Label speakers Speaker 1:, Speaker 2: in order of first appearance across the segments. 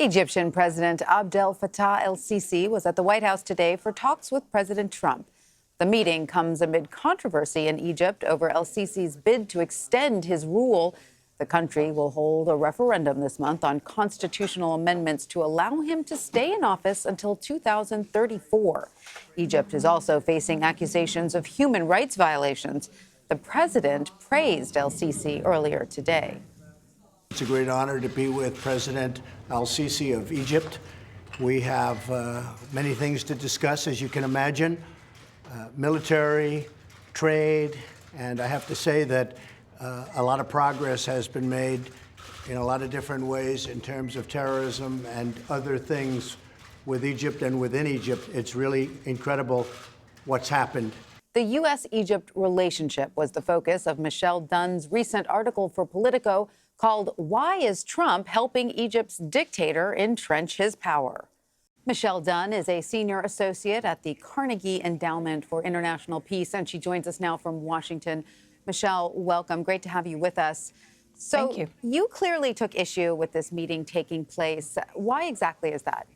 Speaker 1: Egyptian President Abdel Fattah el-Sisi was at the White House today for talks with President Trump. The meeting comes amid controversy in Egypt over el-Sisi's bid to extend his rule. The country will hold a referendum this month on constitutional amendments to allow him to stay in office until 2034. Egypt is also facing accusations of human rights violations. The president praised el-Sisi earlier today.
Speaker 2: It's a great honor to be with President el-Sisi of Egypt. We have many things to discuss, as you can imagine, military, trade, and I have to say that a lot of progress has been made in a lot of different ways in terms of terrorism and other things with Egypt and within Egypt. It's really incredible what's happened.
Speaker 1: The U.S.-Egypt relationship was the focus of Michele Dunne's recent article for Politico called "Why is Trump Helping Egypt's Dictator Entrench His Power?" Michele Dunne is a senior associate at the Carnegie Endowment for International Peace, and she joins us now from Washington. Michele, welcome. Great to have you with us. So,
Speaker 3: thank you.
Speaker 1: You clearly took issue with this meeting taking place. Why exactly is that?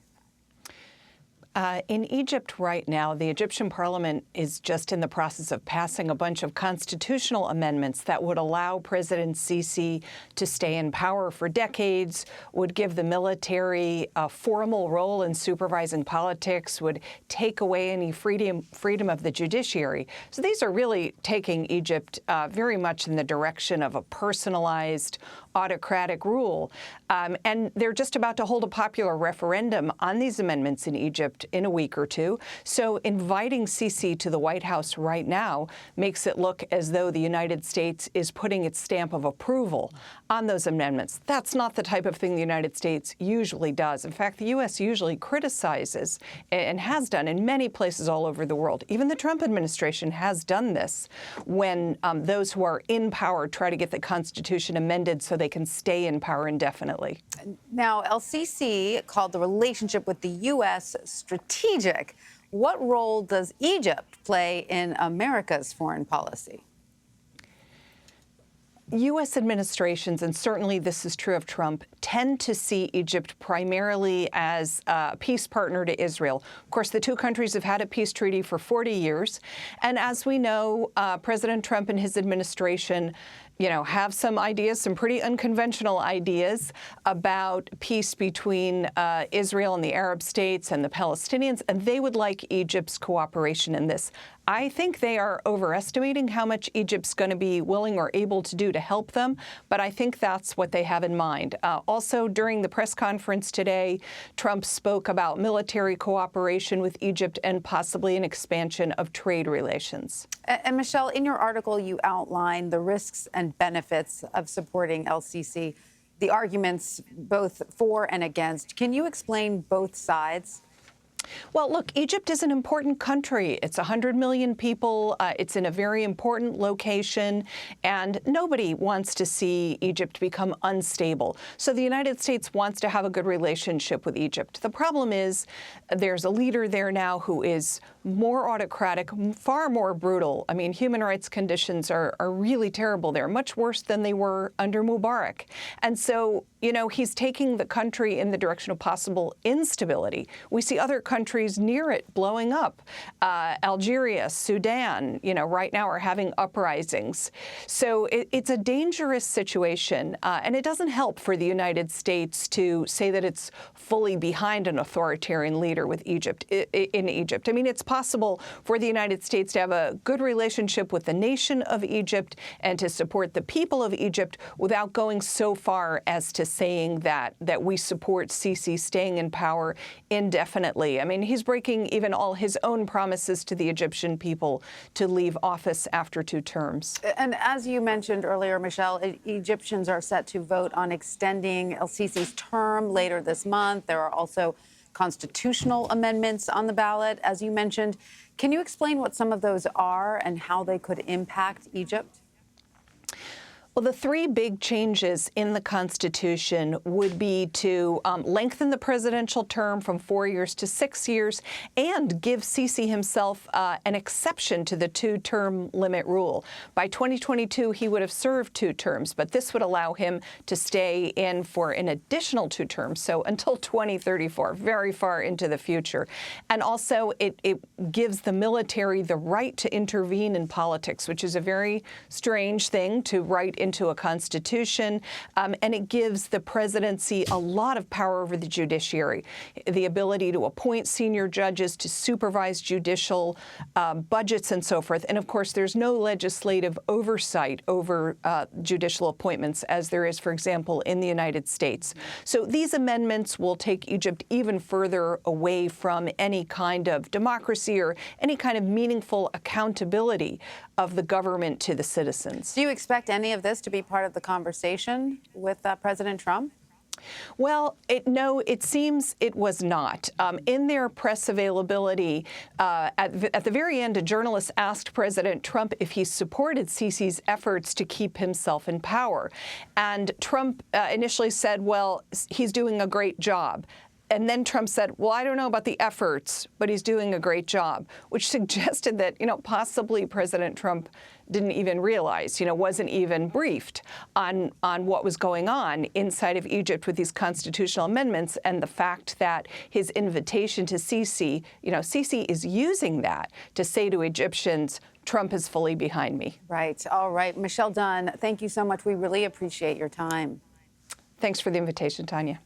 Speaker 3: In Egypt right now, the Egyptian parliament is just in the process of passing a bunch of constitutional amendments that would allow President Sisi to stay in power for decades, would give the military a formal role in supervising politics, would take away any freedom of the judiciary. So these are really taking Egypt very much in the direction of a personalized, autocratic rule. And they're just about to hold a popular referendum on these amendments in Egypt in a week or two. So inviting Sisi to the White House right now makes it look as though the United States is putting its stamp of approval on those amendments. That's not the type of thing the United States usually does. In fact, the U.S. usually criticizes, and has done in many places all over the world. Even the Trump administration has done this when those who are in power try to get the Constitution amended so they can stay in power indefinitely.
Speaker 1: Now, el-Sisi called the relationship with the U.S. strategic. What role does Egypt play in America's foreign policy?
Speaker 3: U.S. administrations, and certainly this is true of Trump, tend to see Egypt primarily as a peace partner to Israel. Of course, the two countries have had a peace treaty for 40 years. And as we know, President Trump and his administration have some ideas, some pretty unconventional ideas about peace between Israel and the Arab states and the Palestinians, and they would like Egypt's cooperation in this. I think they are overestimating how much Egypt's going to be willing or able to do to help them, but I think that's what they have in mind. Also, during the press conference today, Trump spoke about military cooperation with Egypt and possibly an expansion of trade relations.
Speaker 1: And Michele, in your article, you outline the risks and benefits of supporting el-Sisi, the arguments both for and against. Can you explain both sides?
Speaker 3: Well, look, Egypt is an important country. It's 100 million people. It's in a very important location, and nobody wants to see Egypt become unstable. So the United States wants to have a good relationship with Egypt. The problem is there's a leader there now who is more autocratic, far more brutal. I mean, human rights conditions are really terrible there, much worse than they were under Mubarak. And so, he's taking the country in the direction of possible instability. We see other countries near it blowing up. Algeria, Sudan, right now are having uprisings. So it's a dangerous situation, and it doesn't help for the United States to say that it's fully behind an authoritarian leader with Egypt, in Egypt. I mean, it's possible for the United States to have a good relationship with the nation of Egypt and to support the people of Egypt without going so far as to saying that we support Sisi staying in power indefinitely. I mean, he's breaking even all his own promises to the Egyptian people to leave office after 2 terms.
Speaker 1: And as you mentioned earlier, Michele, Egyptians are set to vote on extending el-Sisi's term later this month. There are also constitutional amendments on the ballot, as you mentioned. Can you explain what some of those are and how they could impact Egypt?
Speaker 3: Well, the three big changes in the Constitution would be to lengthen the presidential term from 4 years to 6 years and give Sisi himself an exception to the two-term limit rule. By 2022, he would have served 2 terms, but this would allow him to stay in for an additional 2 terms, so until 2034, very far into the future. And also, it gives the military the right to intervene in politics, which is a very strange thing to write into a constitution, and it gives the presidency a lot of power over the judiciary, the ability to appoint senior judges, to supervise judicial budgets and so forth. And of course, there's no legislative oversight over judicial appointments as there is, for example, in the United States. So these amendments will take Egypt even further away from any kind of democracy or any kind of meaningful accountability of the government to the citizens.
Speaker 1: Do you expect any of this to be part of the conversation with President Trump?
Speaker 3: Well, no, it seems it was not. In their press availability, at the very end, a journalist asked President Trump if he supported Sisi's efforts to keep himself in power. And Trump initially said, well, he's doing a great job. And then Trump said, well, I don't know about the efforts, but he's doing a great job, which suggested that, possibly President Trump didn't even realize, wasn't even briefed on what was going on inside of Egypt with these constitutional amendments and the fact that his invitation to Sisi, Sisi is using that to say to Egyptians, Trump is fully behind me.
Speaker 1: Right. All right. Michele Dunne, thank you so much. We really appreciate your time.
Speaker 3: Thanks for the invitation, Tanya.